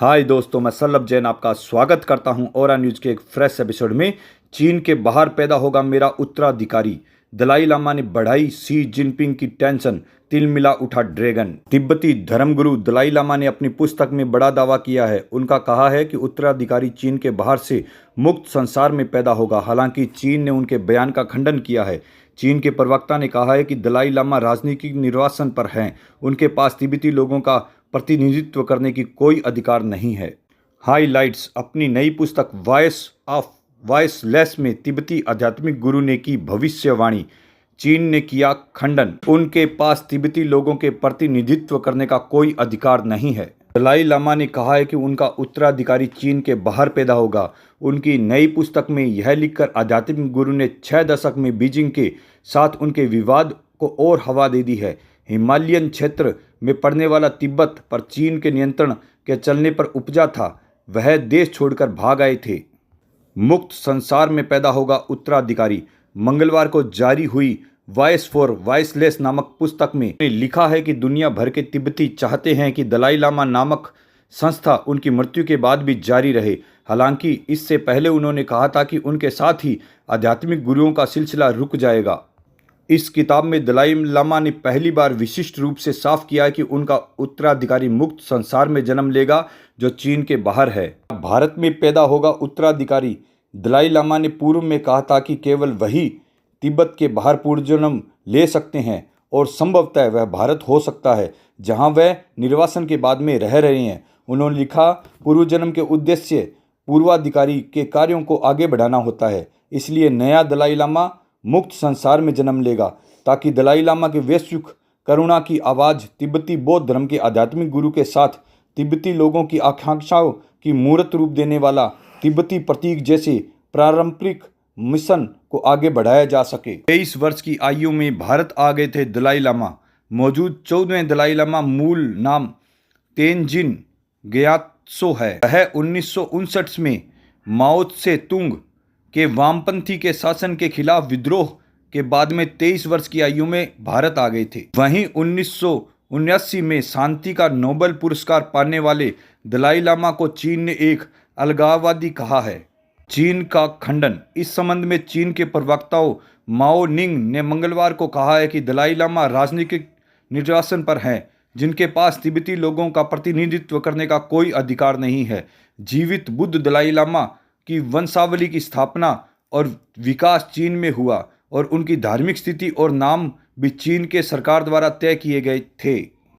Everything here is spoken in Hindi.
हाय दोस्तों, मैं सल्लभ जैन आपका स्वागत करता हूं ओरा न्यूज के एक फ्रेश एपिसोड में। चीन के बाहर पैदा होगा मेरा उत्तराधिकारी, दलाई लामा ने बढ़ाई शी जिनपिंग की टेंशन, तिल मिला उठा ड्रैगन। तिब्बती धर्मगुरु दलाई लामा ने अपनी पुस्तक में बड़ा दावा किया है। उनका कहा है कि उत्तराधिकारी चीन के बाहर से मुक्त संसार में पैदा होगा। हालांकि चीन ने उनके बयान का खंडन किया है। चीन के प्रवक्ता ने कहा है कि दलाई लामा राजनीतिक निर्वासन पर हैं। उनके पास तिब्बती लोगों का प्रतिनिधित्व करने की कोई अधिकार नहीं है। हाइलाइट्स। अपनी नई पुस्तक वॉइस ऑफ वॉइसलेस में तिब्बती आध्यात्मिक गुरु ने की भविष्यवाणी, चीन ने किया खंडन। उनके पास तिब्बती लोगों के प्रतिनिधित्व करने का कोई अधिकार नहीं है। दलाई लामा ने कहा है कि उनका उत्तराधिकारी चीन के बाहर पैदा होगा। उनकी नई पुस्तक में यह लिखकर आध्यात्मिक गुरु ने 6 दशक में बीजिंग के साथ उनके विवाद को और हवा दे दी है। हिमालयन क्षेत्र में पड़ने वाला तिब्बत पर चीन के नियंत्रण के चलने पर उपजा था। वह देश छोड़कर भाग आए थे। मुक्त संसार में पैदा होगा उत्तराधिकारी। मंगलवार को जारी हुई वॉइस फॉर वॉइसलेस नामक पुस्तक में लिखा है कि दुनिया भर के तिब्बती चाहते हैं कि दलाई लामा नामक संस्था उनकी मृत्यु के बाद भी जारी रहे। हालांकि इससे पहले उन्होंने कहा था कि उनके साथ ही आध्यात्मिक गुरुओं का सिलसिला रुक जाएगा। इस किताब में दलाई लामा ने पहली बार विशिष्ट रूप से साफ किया है कि उनका उत्तराधिकारी मुक्त संसार में जन्म लेगा जो चीन के बाहर है। भारत में पैदा होगा उत्तराधिकारी। दलाई लामा ने पूर्व में कहा था कि केवल वही तिब्बत के बाहर पूर्व जन्म ले सकते हैं और संभवतः वह भारत हो सकता है जहां वह निर्वासन के बाद में रह रहे हैं। उन्होंने लिखा, पूर्व जन्म के उद्देश्य पूर्वाधिकारी के कार्यों को आगे बढ़ाना होता है। इसलिए नया दलाई लामा मुक्त संसार में जन्म लेगा ताकि दलाई लामा के वैश्विक करुणा की आवाज़ तिब्बती बौद्ध धर्म के आध्यात्मिक गुरु के साथ तिब्बती लोगों की आकांक्षाओं की मूर्त रूप देने वाला तिब्बती प्रतीक जैसे पारंपरिक मिशन को आगे बढ़ाया जा सके। 23 वर्ष की आयु में भारत आ गए थे दलाई लामा। मौजूद 14वें दलाई लामा मूल नाम तेनजिन ग्यात्सो है। वह 1959 में माओ त्से तुंग के वामपंथी के शासन के खिलाफ विद्रोह के बाद में 23 वर्ष की आयु में भारत आ गए थे। वहीं 1979 में शांति का नोबेल पुरस्कार पाने वाले दलाई लामा को चीन ने एक अलगाववादी कहा है। चीन का खंडन। इस संबंध में चीन के प्रवक्ताओं माओ निंग ने मंगलवार को कहा है कि दलाई लामा राजनीतिक निर्वासन पर हैं, जिनके पास तिब्बती लोगों का प्रतिनिधित्व करने का कोई अधिकार नहीं है। जीवित बुद्ध दलाई लामा की वंशावली की स्थापना और विकास चीन में हुआ और उनकी धार्मिक स्थिति और नाम भी चीन के सरकार द्वारा तय किए गए थे।